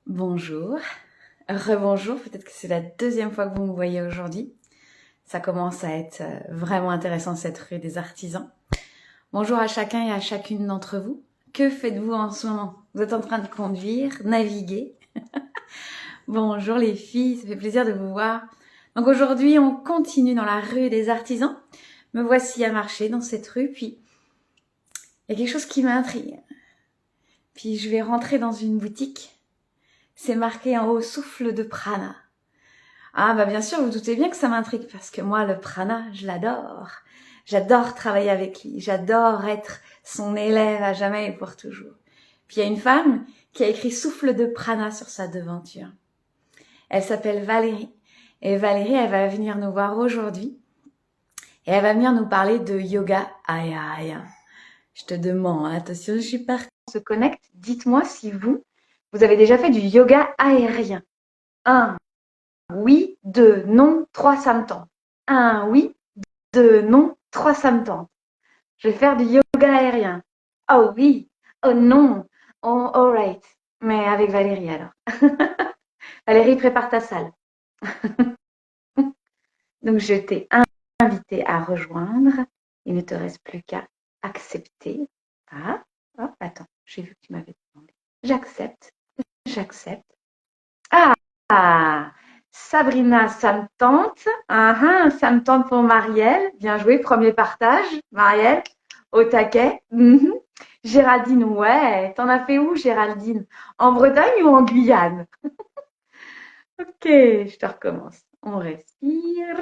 Bonjour, rebonjour, peut-être que c'est la deuxième fois que vous me voyez aujourd'hui. Ça commence à être vraiment intéressant cette rue des artisans. Bonjour à chacun et à chacune d'entre vous. Que faites-vous en ce moment? Vous êtes en train de conduire, naviguer? Bonjour les filles, ça fait plaisir de vous voir. Donc aujourd'hui, on continue dans la rue des artisans. Me voici à marcher dans cette rue, puis il y a quelque chose qui m'intrigue. Puis je vais rentrer dans une boutique. C'est marqué en haut souffle de prana. Ah bah bien sûr, vous doutez bien que ça m'intrigue parce que moi, le prana, je l'adore. J'adore travailler avec lui. J'adore être son élève à jamais et pour toujours. Puis il y a une femme qui a écrit souffle de prana sur sa devanture. Elle s'appelle Valérie. Et Valérie, elle va venir nous voir aujourd'hui. Et elle va venir nous parler de yoga aérien. Je te demande, attention, je suis partie. On se connecte. Dites-moi si vous avez déjà fait du yoga aérien. 1, oui, 2, non, 3, ça me tente. 1, oui, 2, non, 3, ça me tente. Je vais faire du yoga aérien. Oh oui, oh non, oh alright. Mais avec Valérie alors. Valérie, prépare ta salle. Donc je t'ai invité à rejoindre. Il ne te reste plus qu'à accepter. Ah, oh, attends, j'ai vu que tu m'avais demandé. J'accepte, j'accepte. Ah, Sabrina, ça me tente. Ça me tente pour Marielle. Bien joué, premier partage. Marielle, au taquet. Géraldine, ouais. T'en as fait où, Géraldine? En Bretagne ou en Guyane? Ok, je te recommence. On respire.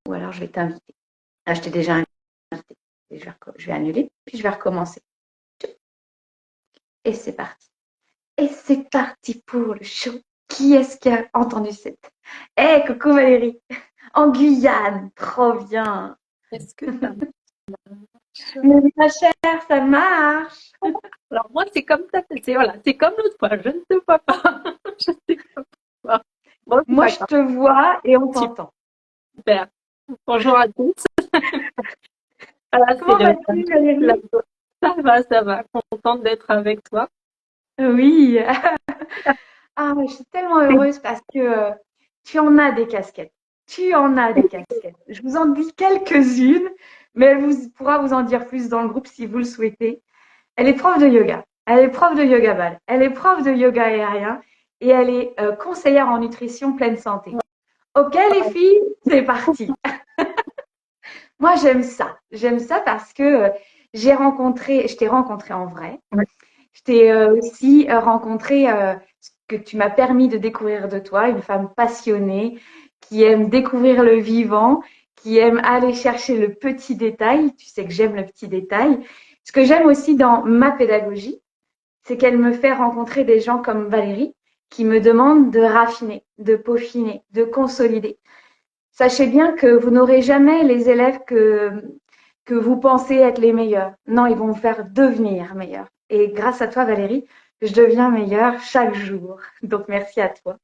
Ou alors je vais t'inviter. Ah, je t'ai déjà invité. Et je vais annuler, puis je vais recommencer. Et c'est parti. Et c'est parti pour le show. Qui est-ce qui a entendu cette? Eh, coucou Valérie! En Guyane, trop bien! Est-ce que ça marche? Mais ma chère, ça marche! Alors moi, c'est comme ça, c'est voilà, c'est comme l'autre fois, je ne te vois pas. Je ne te vois pas. Bon, c'est Moi, pas je grave. te vois et on t'entend. Super. Bonjour à tous. Voilà, c'est Comment vas-tu, la- Valérie? ça va. Contente d'être avec toi. Oui. Ah, je suis tellement heureuse parce que tu en as des casquettes. Tu en as des casquettes. Je vous en dis quelques-unes, mais elle pourra vous en dire plus dans le groupe si vous le souhaitez. Elle est prof de yoga. Elle est prof de yoga ball. Elle est prof de yoga aérien et elle est conseillère en nutrition pleine santé. Ok les filles, c'est parti. Moi j'aime ça. J'aime ça parce que je t'ai rencontré en vrai. Ouais. Je t'ai aussi rencontré ce que tu m'as permis de découvrir de toi, une femme passionnée qui aime découvrir le vivant, qui aime aller chercher le petit détail. Tu sais que j'aime le petit détail. Ce que j'aime aussi dans ma pédagogie, c'est qu'elle me fait rencontrer des gens comme Valérie qui me demandent de raffiner, de peaufiner, de consolider. Sachez bien que vous n'aurez jamais les élèves que vous pensez être les meilleurs. Non, ils vont vous faire devenir meilleurs. Et grâce à toi, Valérie, je deviens meilleure chaque jour. Donc, merci à toi.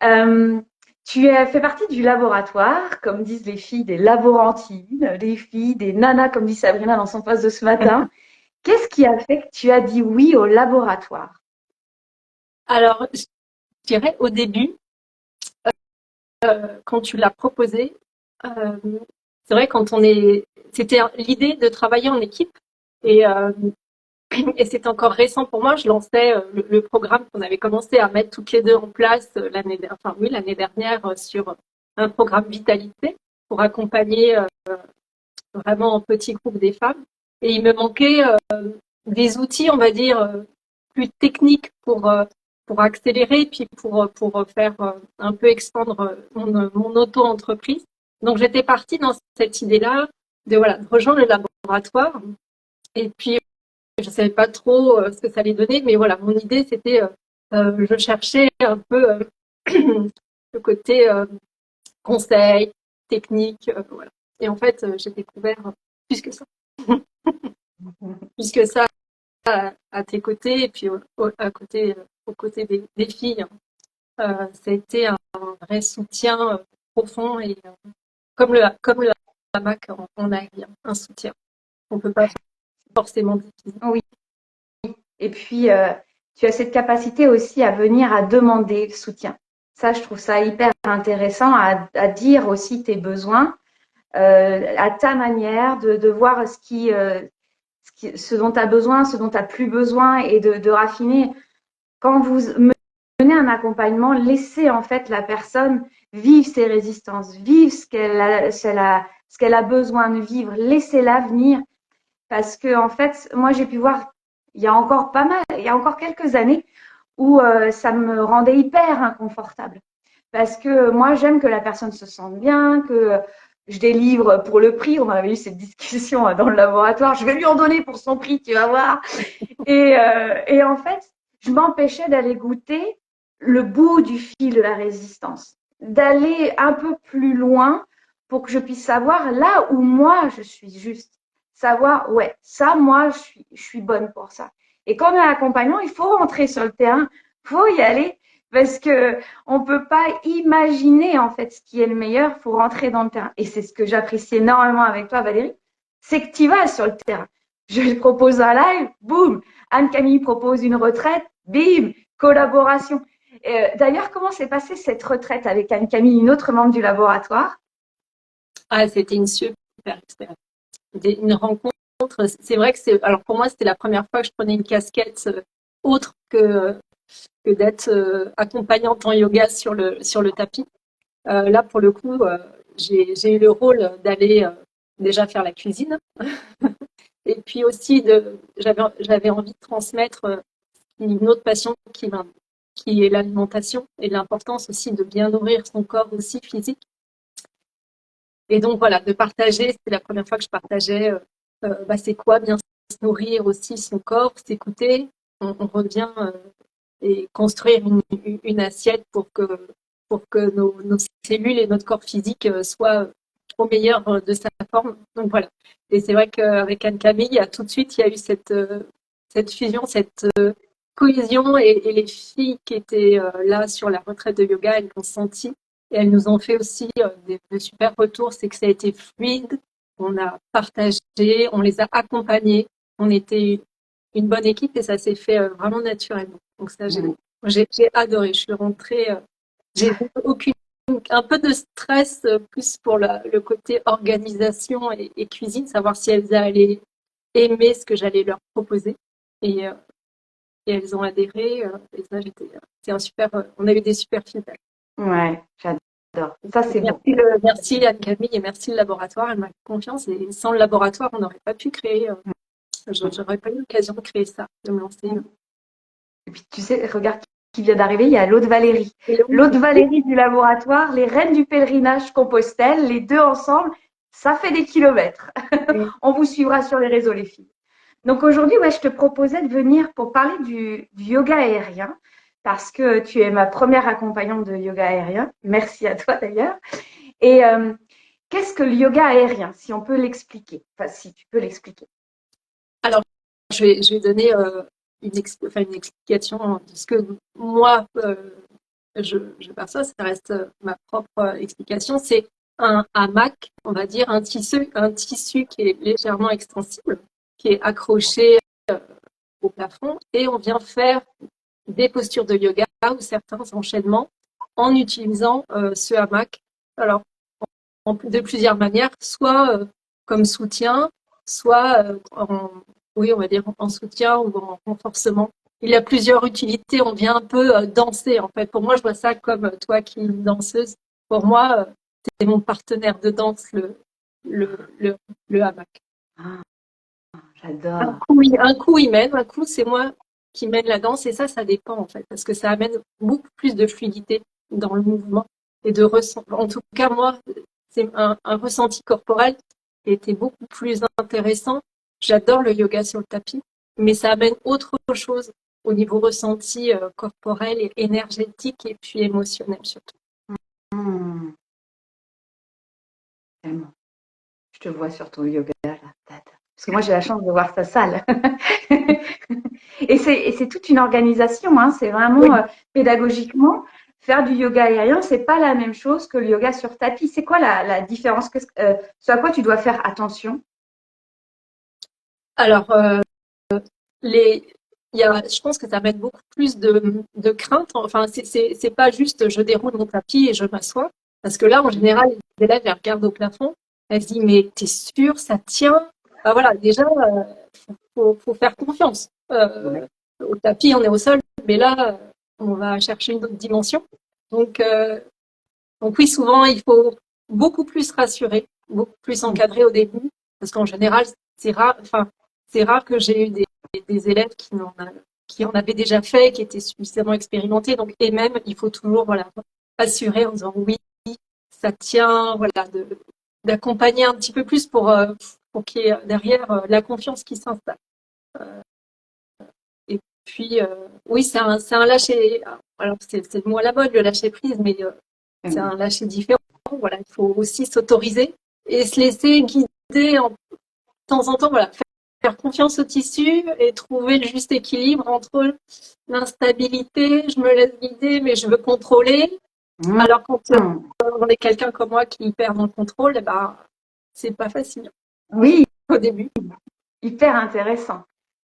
Euh, tu as fait partie du laboratoire, comme disent les filles des laborantines, les filles des nanas, comme dit Sabrina dans son poste de ce matin. Qu'est-ce qui a fait que tu as dit oui au laboratoire? Alors, je dirais au début, quand tu l'as proposé, euh, c'est vrai c'était l'idée de travailler en équipe et et c'est encore récent pour moi. Je lançais le programme qu'on avait commencé à mettre toutes les deux en place l'année dernière sur un programme vitalité pour accompagner vraiment en petit groupe des femmes. Et il me manquait des outils, on va dire, plus techniques pour accélérer, puis pour faire un peu expandre mon auto-entreprise. Donc j'étais partie dans cette idée-là de rejoindre le laboratoire. Et puis je savais pas trop ce que ça allait donner, mais voilà, mon idée c'était, je cherchais un peu le côté conseil, technique, voilà. Et en fait, j'ai découvert plus que ça, plus que ça à tes côtés, et puis à côté, aux côtés des filles. Ça a été un vrai soutien profond et comme le hamac en aérien, un soutien qu'on peut pas forcément définir. Oui. Et puis, tu as cette capacité aussi à venir à demander le soutien. Ça, je trouve ça hyper intéressant à dire aussi tes besoins à ta manière de voir ce dont tu as besoin, ce dont tu n'as plus besoin et de raffiner. Quand vous menez un accompagnement, laissez en fait la personne vivre ses résistances, vivre ce qu'elle a besoin de vivre, laissez-la venir. Parce que en fait, moi j'ai pu voir, il y a encore pas mal, il y a encore quelques années où ça me rendait hyper inconfortable. Parce que moi j'aime que la personne se sente bien, que je délivre pour le prix. On avait eu cette discussion dans le laboratoire. Je vais lui en donner pour son prix, tu vas voir. Et en fait, je m'empêchais d'aller goûter le bout du fil de la résistance, d'aller un peu plus loin pour que je puisse savoir là où moi je suis juste. Savoir, ouais, ça, moi, je suis bonne pour ça. Et quand on est accompagnant, il faut rentrer sur le terrain, il faut y aller parce que on peut pas imaginer en fait ce qui est le meilleur, il faut rentrer dans le terrain. Et c'est ce que j'apprécie énormément avec toi, Valérie, c'est que tu vas sur le terrain. Je propose un live, boum, Anne-Camille propose une retraite, bim, collaboration. D'ailleurs, comment s'est passée cette retraite avec Anne-Camille, une autre membre du laboratoire? Ah, c'était une super expérience. Une rencontre. C'est vrai que alors pour moi, c'était la première fois que je prenais une casquette autre que d'être accompagnante en yoga sur le tapis. Là, pour le coup, j'ai eu le rôle d'aller déjà faire la cuisine. Et puis aussi, j'avais envie de transmettre une autre passion qui est l'alimentation et l'importance aussi de bien nourrir son corps aussi physique. Et donc voilà, de partager, c'était la première fois que je partageais c'est quoi bien se nourrir aussi son corps, s'écouter. On revient et construire une assiette pour que nos cellules et notre corps physique soient au meilleur de sa forme. Donc voilà. Et c'est vrai qu'avec Anne-Camille, tout de suite, il y a eu cette fusion, cette cohésion et les filles qui étaient là sur la retraite de yoga, elles l'ont senti et elles nous ont fait aussi de super retours. C'est que ça a été fluide, on a partagé, on les a accompagnés, on était une bonne équipe et ça s'est fait vraiment naturellement. Donc ça, j'ai adoré. Je suis rentrée, j'ai un peu de stress plus pour le côté organisation et cuisine, savoir si elles allaient aimer ce que j'allais leur proposer. Et, euh, et elles ont adhéré. Et ça, c'est un super. On a eu des super feedbacks. Ouais, j'adore. Ça, c'est bon. Merci Anne-Camille et merci le laboratoire. Elle m'a confiance. Et sans le laboratoire, on n'aurait pas pu créer. J'aurais pas eu l'occasion de créer ça, de me lancer. Et puis, tu sais, regarde qui vient d'arriver, il y a l'autre Valérie. L'autre Valérie du laboratoire, les reines du pèlerinage Compostelle, les deux ensemble, ça fait des kilomètres. On vous suivra sur les réseaux, les filles. Donc aujourd'hui, ouais, je te proposais de venir pour parler du yoga aérien, parce que tu es ma première accompagnante de yoga aérien. Merci à toi d'ailleurs. Et qu'est-ce que le yoga aérien, si on peut l'expliquer? Enfin, si tu peux l'expliquer. Alors, je vais donner une explication de ce que moi, je perçois. Ça reste ma propre explication. C'est un hamac, on va dire, un tissu qui est légèrement extensible, qui est accroché au plafond, et on vient faire des postures de yoga ou certains enchaînements en utilisant ce hamac. Alors, de plusieurs manières, soit comme soutien, soit oui, on va dire en soutien ou en renforcement. Il y a plusieurs utilités. On vient un peu danser, en fait. Pour moi, je vois ça comme toi qui es une danseuse. Pour moi, c'est mon partenaire de danse, le hamac. Ah, j'adore. Un coup, il mène, un coup, c'est moi qui mène la danse. Et ça dépend, en fait, parce que ça amène beaucoup plus de fluidité dans le mouvement et de ressenti. En tout cas, moi, c'est un ressenti corporel qui était beaucoup plus intéressant. J'adore le yoga sur le tapis, mais ça amène autre chose au niveau ressenti corporel et énergétique et puis émotionnel surtout. Mmh. Tellement. Je te vois sur ton yoga là. Parce que moi j'ai la chance de voir ta salle. Et c'est toute une organisation, hein. C'est vraiment pédagogiquement faire du yoga aérien, c'est pas la même chose que le yoga sur tapis. C'est quoi la différence ce à quoi tu dois faire attention? Alors, les, je pense que ça va être beaucoup plus de crainte. Enfin, c'est pas juste je déroule mon tapis et je m'assois. Parce que là, en général, les élèves, elles regardent au plafond. Elles se disent, mais t'es sûr, ça tient? Bah voilà, déjà, faut faire confiance. Au tapis, on est au sol, mais là, on va chercher une autre dimension. Donc, euh, donc oui, souvent, il faut beaucoup plus rassurer, beaucoup plus encadrer au début. Parce qu'en général, c'est rare que j'ai eu des élèves qui en avaient déjà fait, qui étaient suffisamment expérimentés. Donc, et même, il faut toujours, voilà, assurer en disant oui, ça tient, voilà, d'accompagner un petit peu plus pour qu'il y ait derrière la confiance qui s'installe. Et puis, oui, c'est un lâcher, alors c'est le mot à la mode, le lâcher prise, mais c'est un lâcher différent. Voilà, il faut aussi s'autoriser et se laisser guider de temps en temps, voilà, faire confiance au tissu et trouver le juste équilibre entre l'instabilité, je me laisse guider, mais je veux contrôler. Alors quand on est quelqu'un comme moi qui perd dans le contrôle, eh ben, c'est pas facile Oui, au début. hyper intéressant.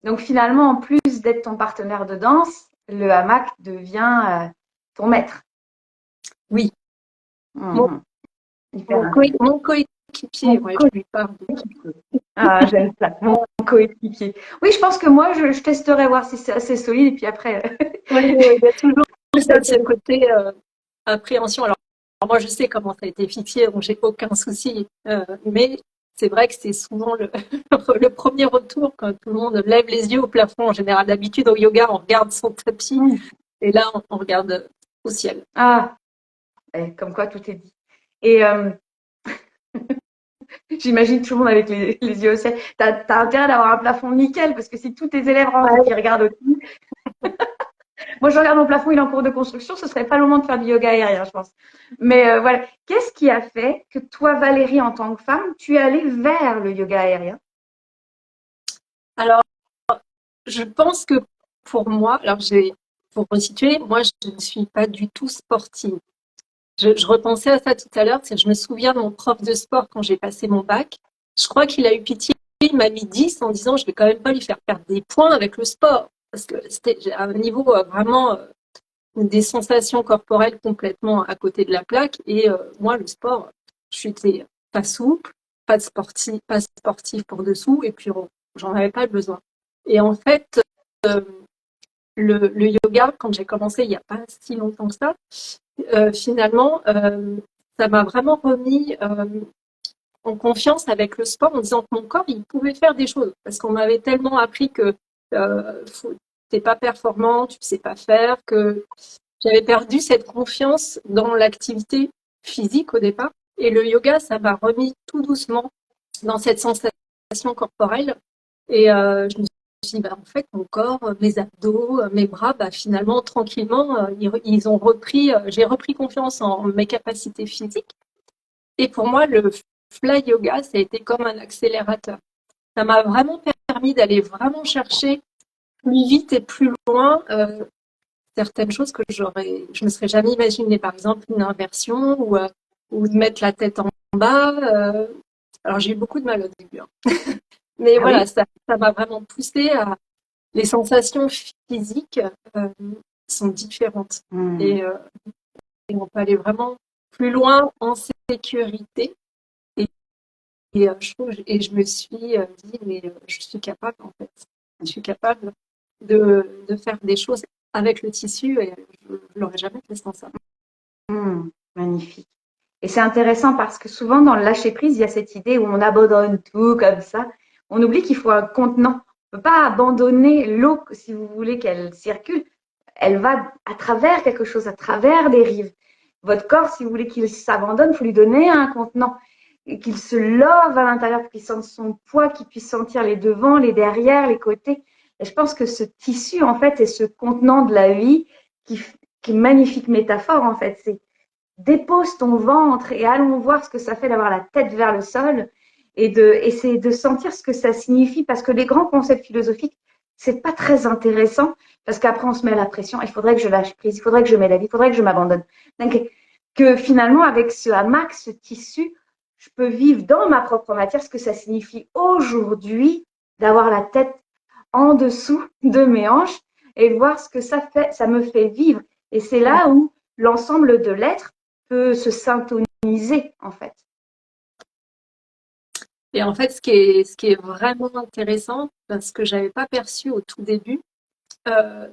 Donc finalement, en plus d'être ton partenaire de danse, le hamac devient ton maître. Oui, mon, Mhm. Hyper mon coéquipier, ouais, je lui parle. Ah, j'aime ça, mon coéquipier. Oui, je pense que moi, je testerai voir si c'est assez solide et puis après. Oui, il y a toujours ça, ce côté appréhension. Alors, moi, je sais comment ça a été fixé, donc j'ai aucun souci. Mais c'est vrai que c'est souvent le premier retour quand tout le monde lève les yeux au plafond. En général, d'habitude, au yoga, on regarde son tapis et là, on regarde au ciel. Ah, comme quoi tout est dit. Et j'imagine tout le monde avec les yeux au ciel. T'as intérêt d'avoir un plafond nickel parce que si tous tes élèves rentrent et Ouais. qu'ils regardent au-dessus, moi je regarde mon plafond, il est en cours de construction, ce serait pas le moment de faire du yoga aérien, je pense. Mais voilà, qu'est-ce qui a fait que toi, Valérie, en tant que femme, tu es allée vers le yoga aérien? Alors, je pense que pour moi, pour resituer, moi, je ne suis pas du tout sportive. Je repensais à ça tout à l'heure, je me souviens de mon prof de sport quand j'ai passé mon bac. Je crois qu'il a eu pitié, il m'a mis 10 en disant je vais quand même pas lui faire perdre des points avec le sport. Parce que c'était à un niveau vraiment des sensations corporelles complètement à côté de la plaque. Et moi, le sport, je n'étais pas souple, pas sportif pour dessous, et puis j'en avais pas besoin. Et en fait, euh, le yoga, quand j'ai commencé il n'y a pas si longtemps que ça, finalement, ça m'a vraiment remis en confiance avec le sport en disant que mon corps, il pouvait faire des choses. Parce qu'on m'avait tellement appris que t'es pas performant, tu sais pas faire, que j'avais perdu cette confiance dans l'activité physique au départ. Et le yoga, ça m'a remis tout doucement dans cette sensation corporelle. Et je me suis dit, bah, en fait, mon corps, mes abdos, mes bras, bah, finalement, tranquillement, ils ont repris, j'ai repris confiance en mes capacités physiques. Et pour moi, le fly yoga, ça a été comme un accélérateur. Ça m'a vraiment permis d'aller vraiment chercher plus vite et plus loin certaines choses que je me serais jamais imaginé. Par exemple, une inversion ou de mettre la tête en bas. Alors, j'ai eu beaucoup de mal au début, hein. Mais Ah voilà, oui? ça m'a vraiment poussé à, les sensations physiques euh, sont différentes Hmm. et, euh, et on peut aller vraiment plus loin en sécurité. Et, et je me suis dit, mais je suis capable en fait. Je suis capable de faire des choses avec le tissu et je ne l'aurais jamais fait sans ça. Magnifique. Et c'est intéressant parce que souvent dans le lâcher prise, il y a cette idée où on abandonne tout comme ça. On oublie qu'il faut un contenant. On ne peut pas abandonner l'eau si vous voulez qu'elle circule. Elle va à travers quelque chose, à travers des rives. Votre corps, si vous voulez qu'il s'abandonne, il faut lui donner un contenant et qu'il se love à l'intérieur pour qu'il sente son poids, qu'il puisse sentir les devants, les derrière, les côtés. Et je pense que ce tissu, en fait, est ce contenant de la vie qui, qui est une magnifique métaphore, en fait. C'est dépose ton ventre et allons voir ce que ça fait d'avoir la tête vers le sol et de essayer de sentir ce que ça signifie parce que les grands concepts philosophiques, c'est pas très intéressant parce qu'après on se met à la pression. Il faudrait que je lâche prise, il faudrait que je m'élève, il faudrait que je m'abandonne. Donc, que finalement, avec ce hamac, ce tissu, je peux vivre dans ma propre matière ce que ça signifie aujourd'hui d'avoir la tête en dessous de mes hanches et voir ce que ça me fait vivre. Et c'est là où l'ensemble de l'être peut se syntoniser, en fait. Et en fait, ce qui est vraiment intéressant, parce que j'avais pas perçu au tout début,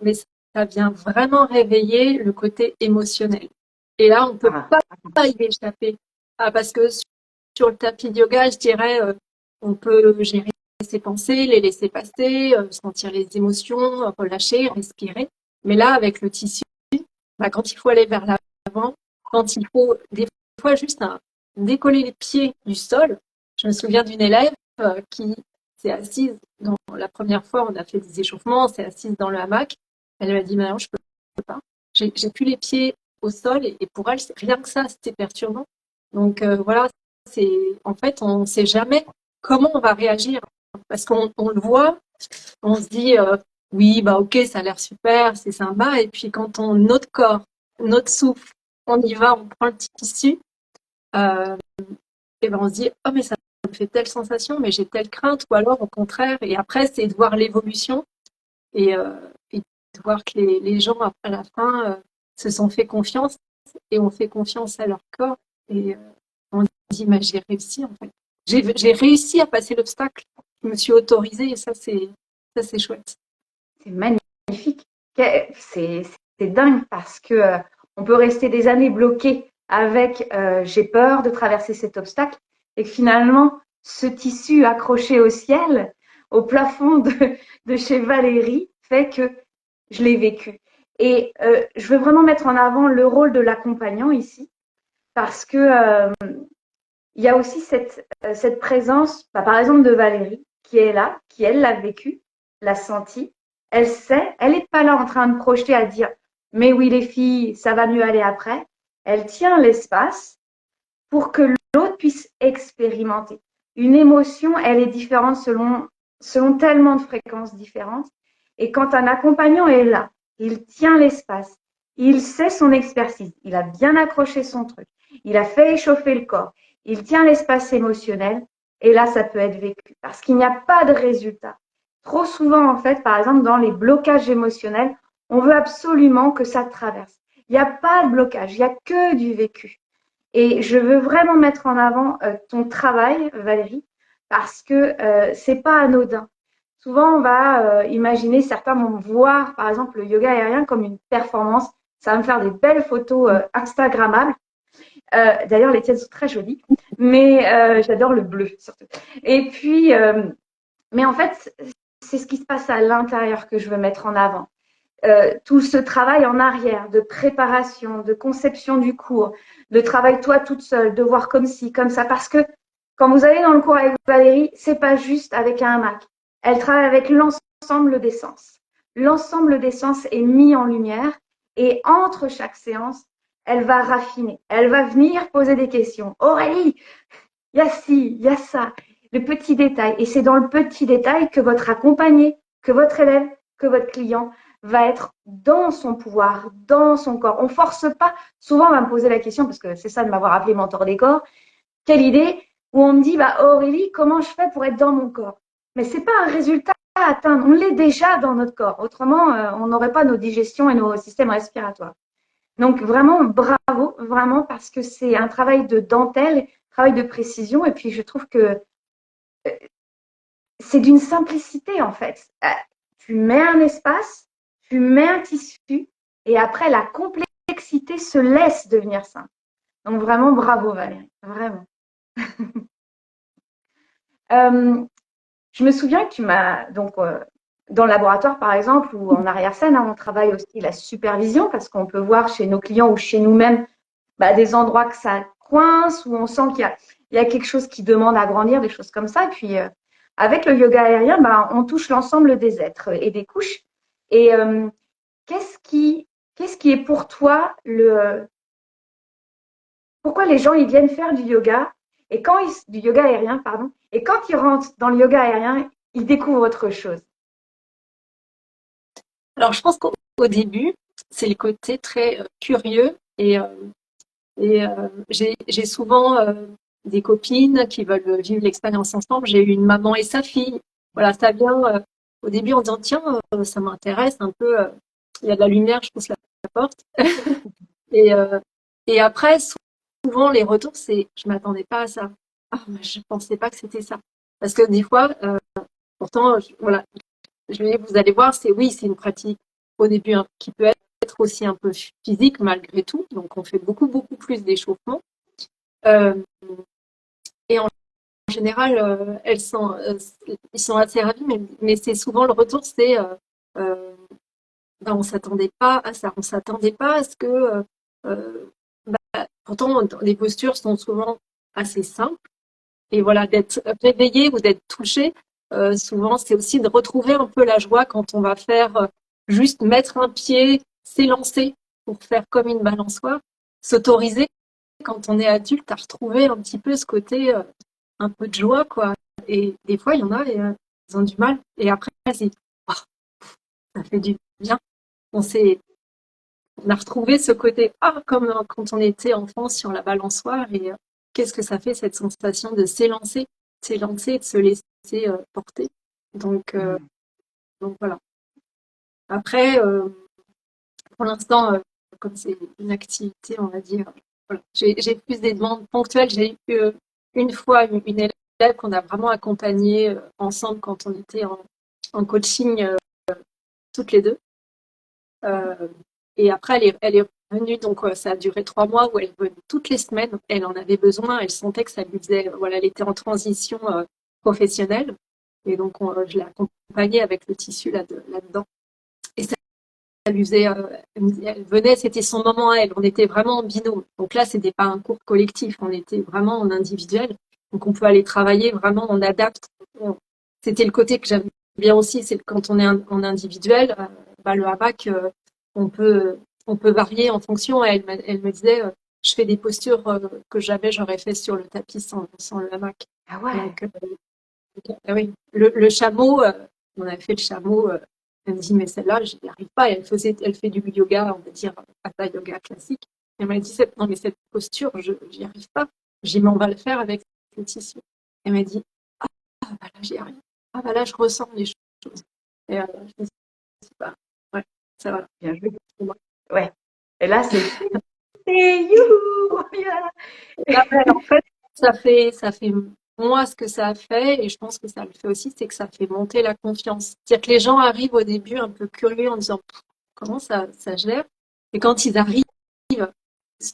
mais ça vient vraiment réveiller le côté émotionnel. Et là, on peut Ah, pas y échapper. Ah, parce que sur le tapis de yoga, je dirais, on peut gérer ses pensées, les laisser passer, sentir les émotions, relâcher, respirer. Mais là, avec le tissu, bah, quand il faut aller vers l'avant, quand il faut des fois juste décoller les pieds du sol. Je me souviens d'une élève qui s'est assise dans la première fois, on a fait des échauffements, s'est assise dans le hamac. Elle m'a dit, maintenant, je peux pas. J'ai plus les pieds au sol et pour elle, rien que ça, c'était perturbant. Donc voilà, c'est en fait, on ne sait jamais comment on va réagir parce qu'on le voit, on se dit oui, bah ok, ça a l'air super, c'est sympa. Et puis quand notre corps, notre souffle, on y va, on prend le petit tissu, euh, et ben on se dit oh mais ça me fait telle sensation, mais j'ai telle crainte, ou alors au contraire. Et après, c'est de voir l'évolution et de voir que les gens après la fin se sont fait confiance et ont fait confiance à leur corps et on dit mais j'ai réussi en fait. J'ai réussi à passer l'obstacle. Je me suis autorisée et ça c'est chouette. c'est magnifique. C'est dingue parce que on peut rester des années bloqué avec j'ai peur de traverser cet obstacle et que finalement ce tissu accroché au ciel, au plafond de chez Valérie, fait que je l'ai vécu. Et je veux vraiment mettre en avant le rôle de l'accompagnant ici parce que il y a aussi cette présence, bah, par exemple de Valérie, qui est là, qui elle l'a vécu, l'a senti, elle sait, elle n'est pas là en train de projeter à dire mais oui les filles, ça va mieux aller après. Elle tient l'espace pour que l'autre puisse expérimenter. Une émotion, elle est différente selon tellement de fréquences différentes. Et quand un accompagnant est là, il tient l'espace, il sait son expertise, il a bien accroché son truc, il a fait échauffer le corps, il tient l'espace émotionnel, et là, ça peut être vécu. Parce qu'il n'y a pas de résultat. Trop souvent, en fait, par exemple, dans les blocages émotionnels, on veut absolument que ça traverse. Il n'y a pas de blocage, il n'y a que du vécu. Et je veux vraiment mettre en avant ton travail, Valérie, parce que c'est pas anodin. Souvent, on va imaginer, certains vont voir, par exemple, le yoga aérien comme une performance. Ça va me faire des belles photos Instagrammables. D'ailleurs, les tiennes sont très jolies, mais j'adore le bleu surtout. Et puis, mais en fait, c'est ce qui se passe à l'intérieur que je veux mettre en avant. Tout ce travail en arrière de préparation, de conception du cours, de travail toi toute seule, de voir comme ci, comme ça. Parce que quand vous allez dans le cours avec Valérie, c'est pas juste avec un hamac. Elle travaille avec l'ensemble des sens. L'ensemble des sens est mis en lumière et entre chaque séance, elle va raffiner. Elle va venir poser des questions. Aurélie, il y a ci, il y a ça, le petit détail. Et c'est dans le petit détail que votre accompagné, que votre élève, que votre client va être dans son pouvoir, dans son corps. On force pas. Souvent, on va me poser la question, parce que c'est ça de m'avoir appelé mentor des corps. Quelle idée où on me dit, bah, Aurélie, comment je fais pour être dans mon corps? Mais c'est pas un résultat à atteindre. On l'est déjà dans notre corps. Autrement, on n'aurait pas nos digestions et nos systèmes respiratoires. Donc vraiment, bravo, vraiment, parce que c'est un travail de dentelle, travail de précision. Et puis, je trouve que c'est d'une simplicité, en fait. Tu mets un espace, tu mets un tissu, et après, la complexité se laisse devenir simple. Donc vraiment, bravo Valérie, vraiment. Je me souviens que tu m'as, donc, dans le laboratoire, par exemple, ou en arrière-scène, hein, on travaille aussi la supervision, parce qu'on peut voir chez nos clients ou chez nous-mêmes bah, des endroits que ça coince, où on sent qu'il y a quelque chose qui demande à grandir, des choses comme ça. Et puis, avec le yoga aérien, bah, on touche l'ensemble des êtres et des couches. Et qu'est-ce qui, qu'est-ce qui est pour toi pourquoi les gens ils viennent faire du yoga et du yoga aérien, pardon, et quand ils rentrent dans le yoga aérien, ils découvrent autre chose. Alors, je pense qu'au début, c'est le côté très curieux et j'ai souvent des copines qui veulent vivre l'expérience ensemble. J'ai eu une maman et sa fille. Voilà, ça vient au début en disant tiens, ça m'intéresse un peu, il y a de la lumière, je pousse la porte. Et, et après, souvent, les retours, c'est je m'attendais pas à ça. Ah, mais je pensais pas que c'était ça. Parce que des fois, pourtant, voilà, vous allez voir, c'est une pratique au début qui peut être aussi un peu physique malgré tout. Donc, on fait beaucoup, beaucoup plus d'échauffement. Euh, et en général, ils sont assez ravis, mais c'est souvent le retour, c'est euh, ben, on s'attendait pas à ça, on s'attendait pas à ce que pourtant les postures sont souvent assez simples et voilà d'être réveillé ou d'être touché souvent c'est aussi de retrouver un peu la joie quand on va faire juste mettre un pied, s'élancer pour faire comme une balançoire, s'autoriser quand on est adulte à retrouver un petit peu ce côté un peu de joie quoi et des fois il y en a et, ils ont du mal et après c'est oh, ça fait du bien on s'est on a retrouvé ce côté ah comme quand on était enfant sur la balançoire et qu'est-ce que ça fait cette sensation de s'élancer, de se laisser porter. Donc, euh, donc voilà. Après, pour l'instant, comme c'est une activité, on va dire, voilà, j'ai plus des demandes ponctuelles. J'ai eu une fois une élève qu'on a vraiment accompagnée ensemble quand on était en coaching toutes les deux. Euh, et après, elle est revenue, donc ça a duré 3 mois où elle venait toutes les semaines. Elle en avait besoin, elle sentait que ça lui faisait, voilà, elle était en transition professionnelle. Et donc, je l'ai accompagnée avec le tissu là-dedans. Et ça lui faisait, elle venait, c'était son moment à elle. On était vraiment en binôme. Donc là, c'était pas un cours collectif, on était vraiment en individuel. Donc on peut aller travailler vraiment, on adapte. C'était le côté que j'aime bien aussi, c'est que quand on est en individuel, bah, le hamac, on peut, on peut varier en fonction. Et elle me disait, je fais des postures que jamais j'aurais fait sur le tapis sans le hamac. Ah ouais. Donc, oui, le chameau, on avait fait le chameau. Elle me dit, mais celle-là, je n'y arrive pas. Elle fait du yoga, on va dire, hatha yoga classique. Elle m'a dit, non, mais cette posture, je n'y arrive pas. J'ai dit, mais on va le faire avec le tissu. Elle m'a dit, ah, bah là, j'y arrive. Ah, bah là, je ressens les choses. Et je me suis dit, bah, ouais, ça va. Bien joué. Ouais. Et là, c'est youhou! Yeah. Là, ouais, en fait, ça fait moi ce que ça a fait, et je pense que ça le fait aussi, c'est que ça fait monter la confiance. C'est-à-dire que les gens arrivent au début un peu curieux en disant comment ça gère, et quand ils arrivent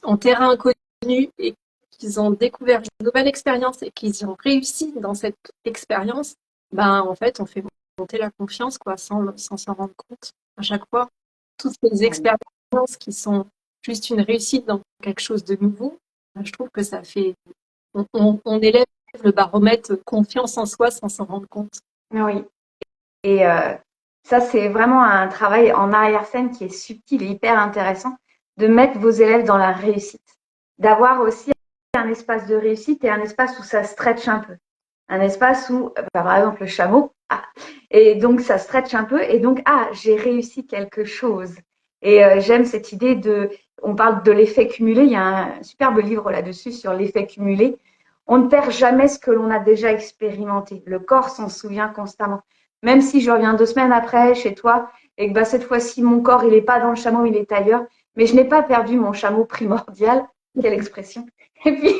en terrain inconnu et qu'ils ont découvert une nouvelle expérience et qu'ils ont réussi dans cette expérience, ben en fait, on fait monter la confiance quoi, sans s'en rendre compte à chaque fois. Toutes ces expériences qui sont juste une réussite dans quelque chose de nouveau, ben, je trouve que ça fait on élève le baromètre confiance en soi sans s'en rendre compte. Oui. Et ça, c'est vraiment un travail en arrière-scène qui est subtil et hyper intéressant, de mettre vos élèves dans la réussite. D'avoir aussi un espace de réussite et un espace où ça stretch un peu. Un espace où, par exemple, le chameau, ah, et donc ça stretch un peu, et donc, ah, j'ai réussi quelque chose. Et j'aime cette idée on parle de l'effet cumulé, il y a un superbe livre là-dessus sur l'effet cumulé. On ne perd jamais ce que l'on a déjà expérimenté. Le corps s'en souvient constamment. Même si je reviens 2 semaines après chez toi et que bah, cette fois-ci, mon corps, il n'est pas dans le chameau, il est ailleurs, mais je n'ai pas perdu mon chameau primordial. Quelle expression. Et puis,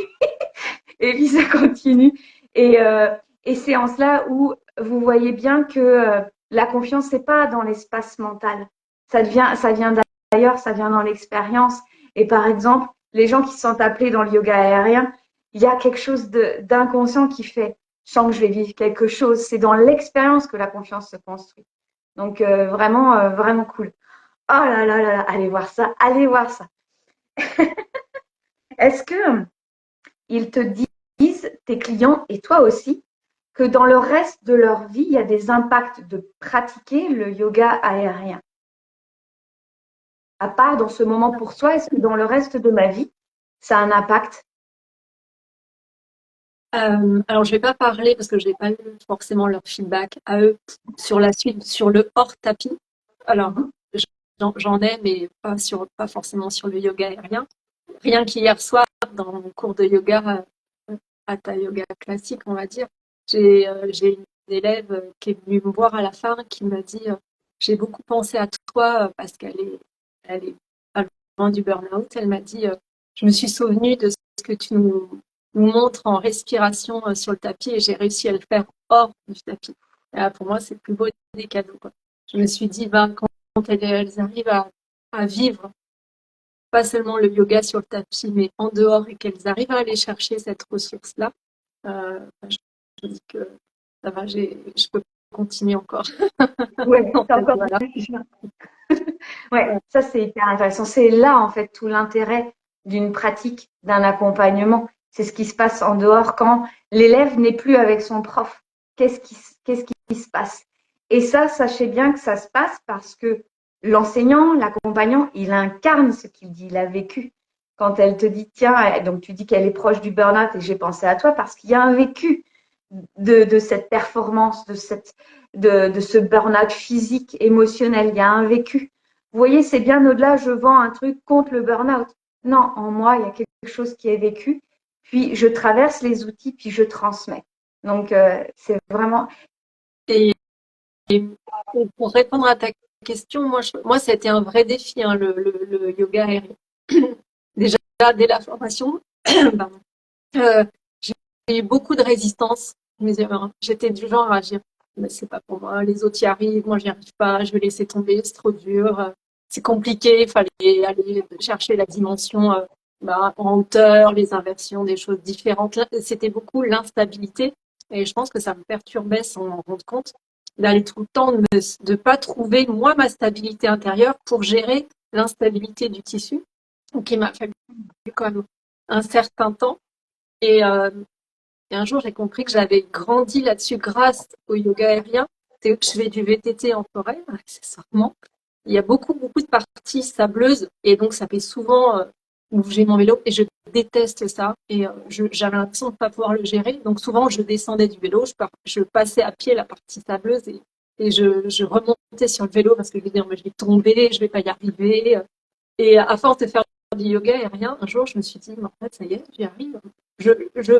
et puis ça continue. Et, euh, et c'est en cela où vous voyez bien que la confiance, c'est pas dans l'espace mental. Ça vient d'ailleurs, ça vient dans l'expérience. Et par exemple, les gens qui se sentent appelés dans le yoga aérien, il y a quelque chose d'inconscient qui fait, je sens que je vais vivre quelque chose. C'est dans l'expérience que la confiance se construit. Donc vraiment, vraiment cool. Oh là là là là, allez voir ça, allez voir ça. Est-ce que ils te disent, tes clients et toi aussi, que dans le reste de leur vie, il y a des impacts de pratiquer le yoga aérien? À part dans ce moment pour soi, est-ce que dans le reste de ma vie, ça a un impact? Alors, je vais pas parler parce que je n'ai pas eu forcément leur feedback à eux sur la suite, sur le hors tapis. Alors, Mhm. j'en ai, mais pas forcément sur le yoga aérien. Rien qu'hier soir, dans mon cours de yoga, hatha yoga classique, on va dire, j'ai une élève qui est venue me voir à la fin, qui m'a dit j'ai beaucoup pensé à toi parce elle est pas loin du burn-out. Elle m'a dit je me suis souvenue de ce que tu nous montres en respiration sur le tapis et j'ai réussi à le faire hors du tapis. Et là, pour moi, c'est le plus beau des cadeaux, quoi. Je me suis dit, ben, quand elles arrivent à vivre pas seulement le yoga sur le tapis, mais en dehors et qu'elles arrivent à aller chercher cette ressource-là, je me dis que ça va, je peux continuer encore. Ouais, En c'est fait, encore voilà. Ouais, ça c'est hyper intéressant. C'est là en fait tout l'intérêt d'une pratique, d'un accompagnement. C'est ce qui se passe en dehors quand l'élève n'est plus avec son prof. Qu'est-ce qui se passe? Et ça, sachez bien que ça se passe parce que l'enseignant, l'accompagnant, il incarne ce qu'il dit, il a vécu. Quand elle te dit, tiens, donc tu dis qu'elle est proche du burn-out et j'ai pensé à toi parce qu'il y a un vécu de cette performance, de ce burn-out physique, émotionnel. Il y a un vécu. Vous voyez, c'est bien au-delà, je vends un truc contre le burn-out. Non, en moi, il y a quelque chose qui est vécu. Puis je traverse les outils, puis je transmets. Donc, c'est vraiment. Et, et pour répondre à ta question, moi, ça a été un vrai défi, hein, le yoga aérien. Déjà, dès la formation, pardon, euh, j'ai eu beaucoup de résistance. J'étais du genre à dire, mais c'est pas pour moi, les autres y arrivent, moi j'y arrive pas, je vais laisser tomber, c'est trop dur, c'est compliqué, il fallait aller chercher la dimension en hauteur, les inversions, des choses différentes. C'était beaucoup l'instabilité et je pense que ça me perturbait sans m'en rendre compte d'aller tout le temps de pas trouver moi ma stabilité intérieure pour gérer l'instabilité du tissu. Donc il m'a fallu quand même un certain temps et et un jour, j'ai compris que j'avais grandi là-dessus grâce au yoga aérien. Je fais du VTT en forêt, accessoirement. Il y a beaucoup, beaucoup de parties sableuses et donc ça fait souvent bouger mon vélo et je déteste ça et j'avais l'impression de ne pas pouvoir le gérer. Donc souvent, je descendais du vélo, je passais à pied la partie sableuse et je remontais sur le vélo parce que je me disais, je vais tomber, je vais pas y arriver. Et à force de faire du yoga aérien, un jour, je me suis dit, mais en fait, ça y est, j'y arrive.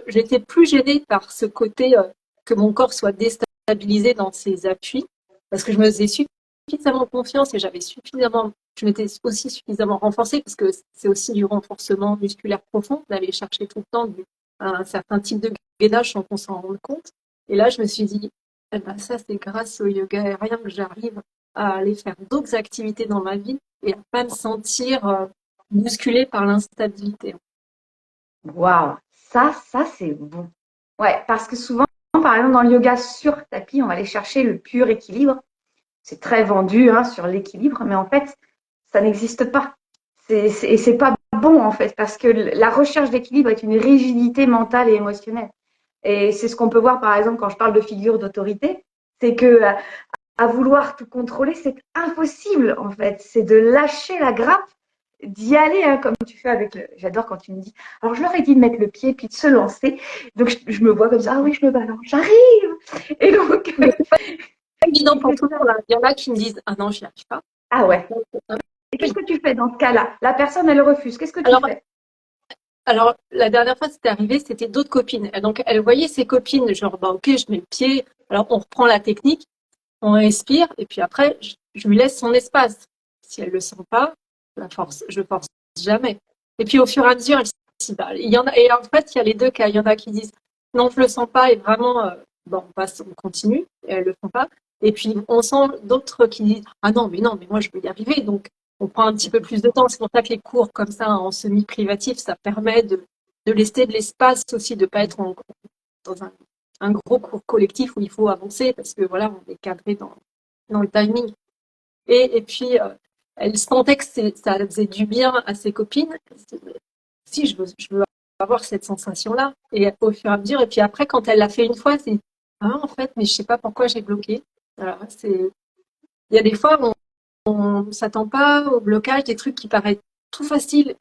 J'étais plus gênée par ce côté que mon corps soit déstabilisé dans ses appuis, parce que je me faisais suffisamment confiance et je m'étais aussi suffisamment renforcée, parce que c'est aussi du renforcement musculaire profond, d'aller chercher tout le temps un certain type de gainage sans qu'on s'en rende compte. Et là, je me suis dit, eh ben, ça, c'est grâce au yoga aérien que j'arrive à aller faire d'autres activités dans ma vie et à pas me sentir bousculée par l'instabilité. Waouh, ça c'est bon. Ouais, parce que souvent, par exemple, dans le yoga sur tapis, on va aller chercher le pur équilibre. C'est très vendu hein, sur l'équilibre, mais en fait, ça n'existe pas. Et c'est pas bon en fait, parce que la recherche d'équilibre est une rigidité mentale et émotionnelle. Et c'est ce qu'on peut voir par exemple quand je parle de figure d'autorité, c'est que à vouloir tout contrôler, c'est impossible en fait. C'est de lâcher la grappe, d'y aller hein, comme tu fais avec le. J'adore quand tu me dis. Alors je leur ai dit de mettre le pied puis de se lancer. Donc je me vois comme ça. Ah oui, je me balance, j'arrive. Et donc. Mais c'est pas évident pour tout le monde, hein. Il y en a qui me disent ah non, j'y arrive pas. Ah ouais. Et qu'est-ce que tu fais dans ce cas-là? La personne, elle refuse. Qu'est-ce que tu Alors, fais? alors la dernière fois c'était arrivé, c'était d'autres copines. Et donc elles voyaient ses copines, genre bah ok, je mets le pied. Alors on reprend la technique, on respire et puis après je lui laisse son espace. Si elle le sent pas, je force jamais. Et puis au fur et à mesure, elle s'y bat. Il y en a, et en fait il y a les deux cas. Il y en a qui disent non, je le sens pas et vraiment bon on passe, on continue et elles le font pas. Et puis on sent d'autres qui disent ah non mais moi je veux y arriver donc on prend un petit peu plus de temps. C'est pour ça que les cours comme ça en semi-privatif, ça permet de laisser de l'espace aussi, de pas être dans un gros cours collectif où il faut avancer parce que voilà, on est cadré dans le timing. Et puis, elle sentait que ça faisait du bien à ses copines. Si, je veux avoir cette sensation-là. Et au fur et à mesure, et puis après, quand elle l'a fait une fois, c'est ah, en fait, mais je sais pas pourquoi j'ai bloqué. Alors, il y a des fois, on s'attend pas au blocage, des trucs qui paraissent tout faciles,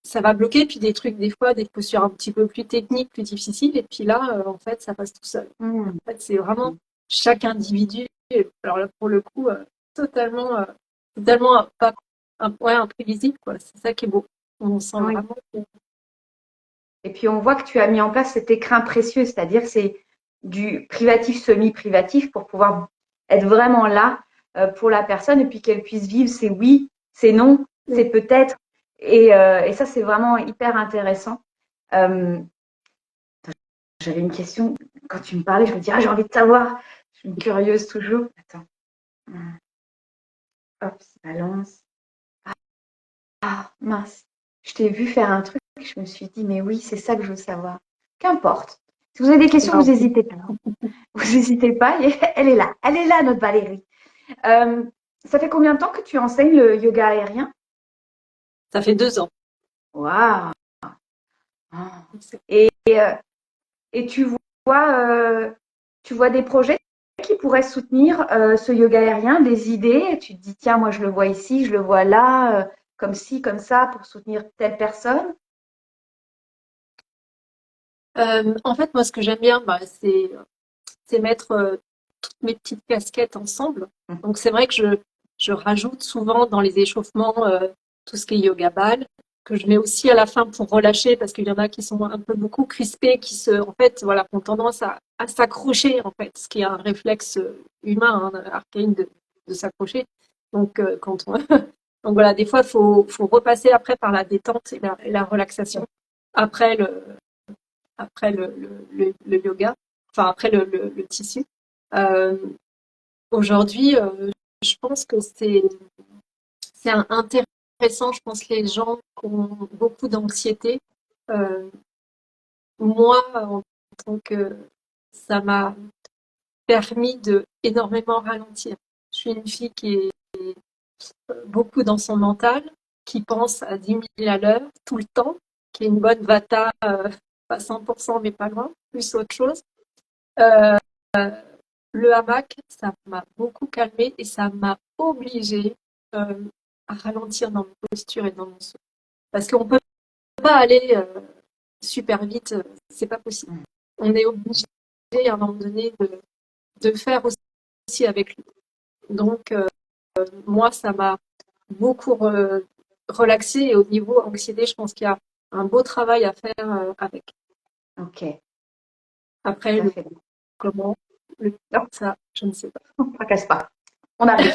ça va bloquer, puis des trucs, des fois, des postures un petit peu plus techniques, plus difficiles, et puis là, en fait, ça passe tout seul. En fait, c'est vraiment chaque individu, alors là, pour le coup, totalement pas, ouais, imprévisible, quoi. C'est ça qui est beau. On sent Oui. vraiment que Et puis on voit que tu as mis en place cet écrin précieux, c'est-à-dire c'est du privatif, semi-privatif pour pouvoir être vraiment là pour la personne et puis qu'elle puisse vivre ses oui, ses non, ses peut-être. Et ça, c'est vraiment hyper intéressant. J'avais une question. Quand tu me parlais, je me dis, ah, j'ai envie de savoir. Je suis une curieuse toujours. Attends. Hop, ça balance. Ah, mince. Je t'ai vu faire un truc. Je me suis dit, mais oui, c'est ça que je veux savoir. Qu'importe. Si vous avez des questions, vous n'hésitez pas. Vous n'hésitez pas. Elle est là. Elle est là, notre Valérie. Ça fait combien de temps que tu enseignes le yoga aérien? Ça fait 2 ans. Waouh. Et, et tu vois des projets qui pourraient soutenir ce yoga aérien, des idées. Tu te dis, tiens, moi, je le vois ici, je le vois là, comme ci, comme ça, pour soutenir telle personne. En fait, moi, ce que j'aime bien, c'est mettre toutes mes petites casquettes ensemble. Donc, c'est vrai que je rajoute souvent dans les échauffements tout ce qui est yoga ball, que je mets aussi à la fin pour relâcher, parce qu'il y en a qui sont un peu beaucoup crispés, en fait, voilà, ont tendance à s'accrocher, en fait, ce qui est un réflexe humain, hein, archaïque de s'accrocher. Donc, donc voilà, des fois, faut repasser après par la détente et la relaxation après le yoga, enfin après le tissu. Euh, Aujourd'hui, je pense que c'est intéressant. Je pense que les gens qui ont beaucoup d'anxiété, euh, moi, en tant que ça m'a permis de énormément ralentir. Je suis une fille qui est beaucoup dans son mental, qui pense à 10 000 à l'heure, tout le temps, qui est une bonne vata, pas 100%, mais pas loin, plus autre chose. Euh, le hamac, ça m'a beaucoup calmée et ça m'a obligée à ralentir dans mes postures et dans mon souffle. Parce qu'on peut pas aller super vite, c'est pas possible. On est obligé à un moment donné de faire aussi avec lui. Donc, moi, ça m'a beaucoup relaxée et au niveau anxiété, je pense qu'il y a un beau travail à faire avec. Ok. Après, comment, ça, je ne sais pas. On ne fracasse pas. On arrive.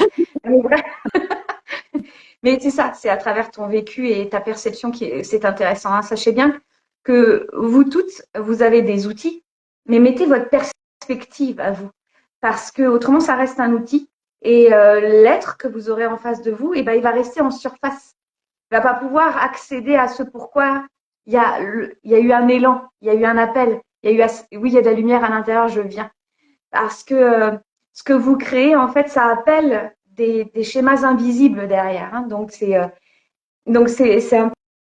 Mais c'est ça, c'est à travers ton vécu et ta perception c'est intéressant, hein. Sachez bien que vous toutes, vous avez des outils, mais mettez votre perspective à vous. Parce que autrement, ça reste un outil. Et l'être que vous aurez en face de vous, eh ben, il va rester en surface. Il ne va pas pouvoir accéder à ce pourquoi il y a eu un élan, il y a eu un appel, oui, il y a de la lumière à l'intérieur, je viens. Parce que ce que vous créez, en fait, ça appelle des schémas invisibles derrière, hein. Donc c'est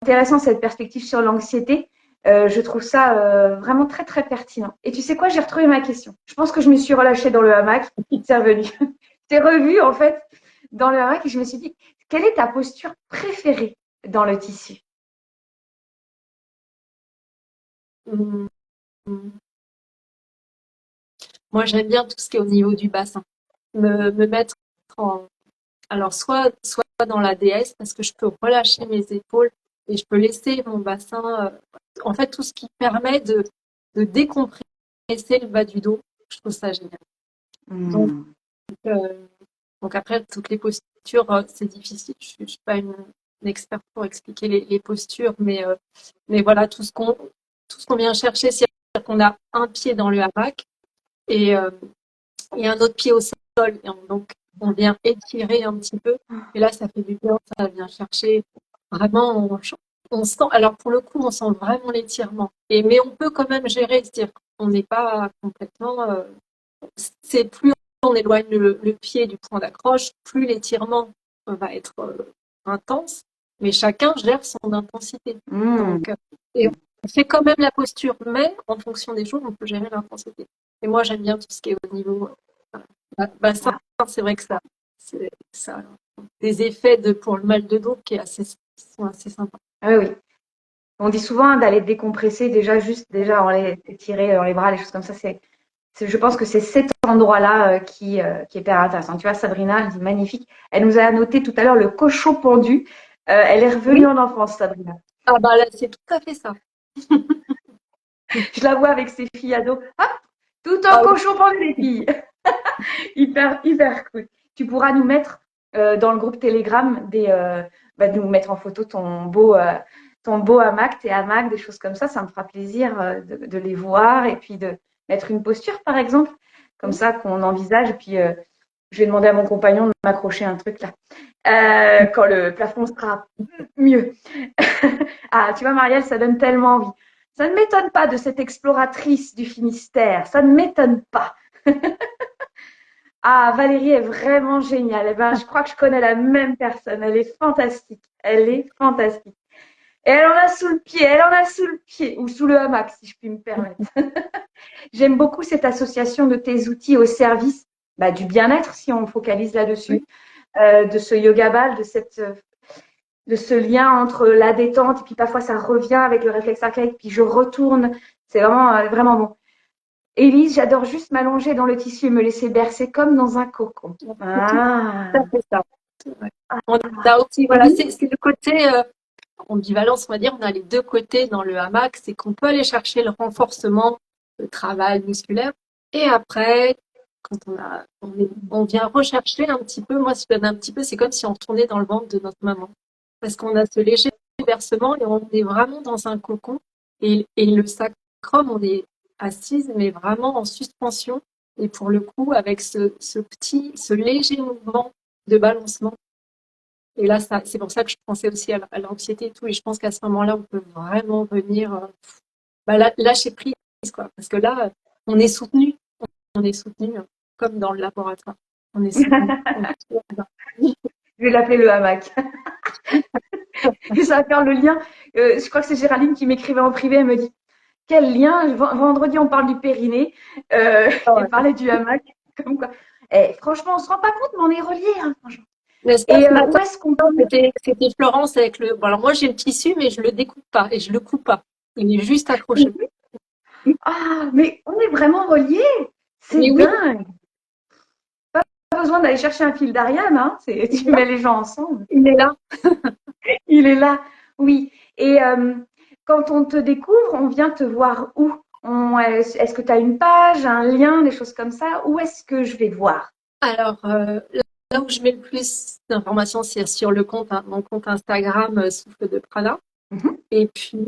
intéressant cette perspective sur l'anxiété. Je trouve ça vraiment très très pertinent. Et tu sais quoi, j'ai retrouvé ma question. Je pense que je me suis relâchée dans le hamac. C'est revenu. T'es revue en fait dans le hamac et je me suis dit, quelle est ta posture préférée dans le tissu? Hum, Moi, j'aime bien tout ce qui est au niveau du bassin. Me mettre en, alors soit dans la déesse parce que je peux relâcher mes épaules et je peux laisser mon bassin, en fait tout ce qui permet de décompresser le bas du dos, je trouve ça génial. Donc, euh, donc après toutes les postures, c'est difficile. Je suis pas une experte pour expliquer les postures, mais voilà tout ce qu'on vient chercher, c'est qu'on a un pied dans le hamac et un autre pied au sol. Donc, on vient étirer un petit peu. Et là, ça fait du bien, ça vient chercher. Vraiment, on sent, alors pour le coup, on sent vraiment l'étirement. Mais on peut quand même gérer, c'est-à-dire qu'on n'est pas complètement. C'est plus on éloigne le pied du point d'accroche, plus l'étirement va être intense. Mais chacun gère son intensité. Donc, et on fait quand même la posture, mais en fonction des jours, on peut gérer l'intensité. Et moi, j'aime bien tout ce qui est au niveau bassin. C'est vrai que ça a des effets pour le mal de dos qui sont assez sympas. Oui, oui. On dit souvent d'aller décompresser juste déjà en les étirer dans les bras, les choses comme ça. Je pense que c'est cet endroit-là qui est hyper intéressant. Tu vois, Sabrina, elle dit magnifique. Elle nous a noté tout à l'heure le cochon pendu. Elle est revenue en enfance, Sabrina. Ah bah là, c'est tout à fait ça. Je la vois avec ses filles ados. Hop, Tout en cochon pour les filles. Hyper, hyper cool. Tu pourras nous mettre dans le groupe Telegram nous mettre en photo ton beau hamac, tes hamacs, des choses comme ça. Ça me fera plaisir de les voir et puis de mettre une posture, par exemple, comme ça qu'on envisage. Et puis, je vais demander à mon compagnon de m'accrocher un truc là quand le plafond sera mieux. Ah, tu vois, Marielle, ça donne tellement envie. Ça ne m'étonne pas de cette exploratrice du Finistère. Ça ne m'étonne pas. Ah, Valérie est vraiment géniale. Eh ben, je crois que je connais la même personne. Elle est fantastique. Elle est fantastique. Et elle en a sous le pied. Elle en a sous le pied. Ou sous le hamac, si je puis me permettre. J'aime beaucoup cette association de tes outils au service du bien-être, si on focalise là-dessus, de ce yoga ball, de ce lien entre la détente, et puis parfois ça revient avec le réflexe archaïque, puis je retourne. C'est vraiment, vraiment bon. Élise, j'adore juste m'allonger dans le tissu et me laisser bercer comme dans un cocon. Ah. Ça fait ça. Ouais. On a aussi, voilà, c'est le côté ambivalence, on va dire. On a les deux côtés dans le hamac, c'est qu'on peut aller chercher le renforcement, le travail musculaire, et après, quand on vient rechercher un petit peu, moi, je donne un petit peu, c'est comme si on retournait dans le ventre de notre maman, parce qu'on a ce léger versement et on est vraiment dans un cocon, et le sacrum, on est assise, mais vraiment en suspension, et pour le coup, avec ce léger mouvement de balancement. Et là, c'est pour ça que je pensais aussi à l'anxiété et tout. Et je pense qu'à ce moment-là, on peut vraiment venir lâcher prise, quoi. Parce que là, on est soutenu. On est soutenu, comme dans le laboratoire. On est soutenu. Je vais l'appeler le hamac. Et ça va faire le lien. Je crois que c'est Géraldine qui m'écrivait en privé. Elle me dit quel lien. Vendredi, on parle du périnée. Et parlait du hamac. Comme quoi. Franchement, on se rend pas compte, mais on est reliés. Hein, franchement. N'est-ce pas, Et ce où matin, est-ce qu'on peut... c'était Florence avec le. Bon, alors moi, j'ai le tissu, mais je le découpe pas et je le coupe pas. Il est juste accroché. Ah, mais on est vraiment reliés. C'est Mais oui, dingue. Pas besoin d'aller chercher un fil d'Ariane. Hein. Tu mets les gens ensemble. il est là. Il est là. Oui. Et quand on te découvre, on vient te voir où? Est-ce que tu as une page, un lien, des choses comme ça? Où est-ce que je vais voir? Alors, là où je mets le plus d'informations, c'est sur le compte, hein, mon compte Instagram, Souffle de Prana. Mhm. Et puis,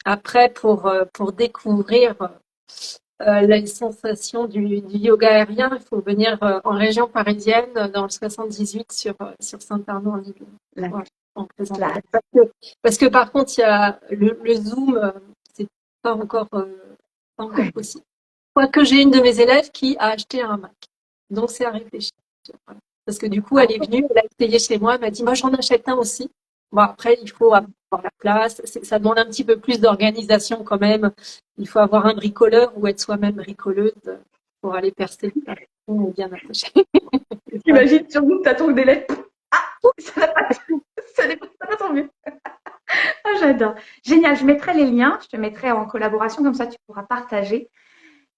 après, pour découvrir la sensation du yoga aérien, il faut venir en région parisienne, dans le 78, sur Saint-Arnaud-en-Yvelines. Là, Voilà, en là. présentiel. Parce que par contre, il y a le Zoom, c'est pas encore, pas encore Ouais. possible. Quoique j'ai une de mes élèves qui a acheté un Mac. Donc, c'est à réfléchir. Voilà. Parce que du coup, Ah, elle est venue, elle a essayé chez moi, elle m'a dit, moi, j'en achète un aussi. Bon, après, il faut avoir la place. Ça demande un petit peu plus d'organisation quand même. Il faut avoir un bricoleur ou être soi-même bricoleuse pour aller percer le plafond et bien attacher. T'imagines sur nous, tu as ton délai. Ah, ça n'a pas, ça n'est pas tombé. Ah, j'adore. Génial. Je mettrai les liens. Je te mettrai en collaboration. Comme ça, tu pourras partager.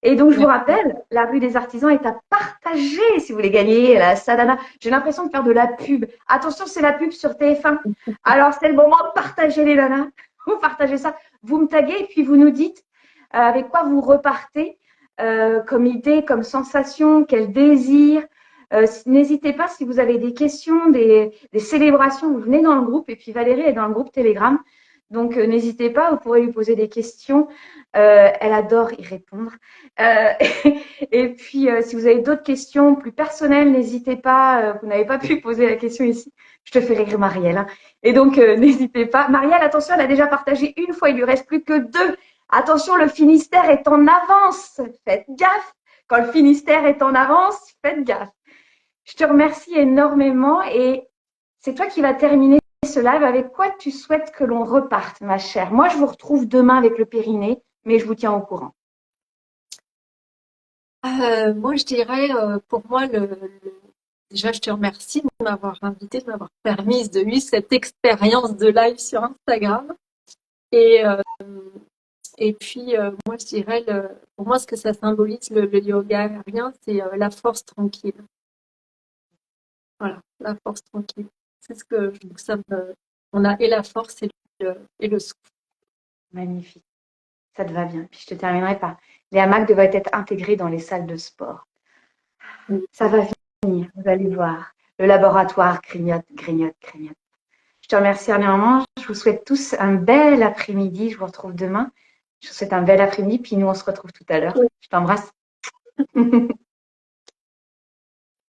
Et donc, je vous rappelle, la rue des artisans est à partager si vous voulez gagner la Sadhana. J'ai l'impression de faire de la pub. Attention, c'est la pub sur TF1. Alors, c'est le moment de partager les nanas. Vous partagez ça. Vous me taguez et puis vous nous dites avec quoi vous repartez comme idée, comme sensation, quel désir. N'hésitez pas si vous avez des questions, des célébrations, vous venez dans le groupe. Et puis Valérie est dans le groupe Telegram. Donc, n'hésitez pas, vous pourrez lui poser des questions. Elle adore y répondre. Euh, et puis, si vous avez d'autres questions plus personnelles, n'hésitez pas. Vous n'avez pas pu poser la question ici. Je te fais rire, Marielle. Hein. Et donc, n'hésitez pas. Marielle, attention, elle a déjà partagé une fois. Il lui reste plus que 2. Attention, le Finistère est en avance. Faites gaffe. Quand le Finistère est en avance, faites gaffe. Je te remercie énormément et c'est toi qui vas terminer ce live. Avec quoi tu souhaites que l'on reparte, ma chère? Moi, je vous retrouve demain avec le périnée, mais je vous tiens au courant. Moi, je dirais, pour moi, déjà, je te remercie de m'avoir invité, de m'avoir permis de vivre cette expérience de live sur Instagram. Et, euh, et puis, moi, je dirais, pour moi, ce que ça symbolise, le yoga aérien, c'est la force tranquille. Voilà, la force tranquille. C'est ce que je trouve ça on a et la force et le souffle. Magnifique. Ça te va bien. Puis je te terminerai par les hamacs devraient être intégrés dans les salles de sport. Ça va venir, vous allez voir. Le laboratoire grignote, grignote, grignote. Je te remercie énormément. Je vous souhaite tous un bel après-midi. Je vous retrouve demain. Je vous souhaite un bel après-midi. Puis nous, on se retrouve tout à l'heure. Oui. Je t'embrasse.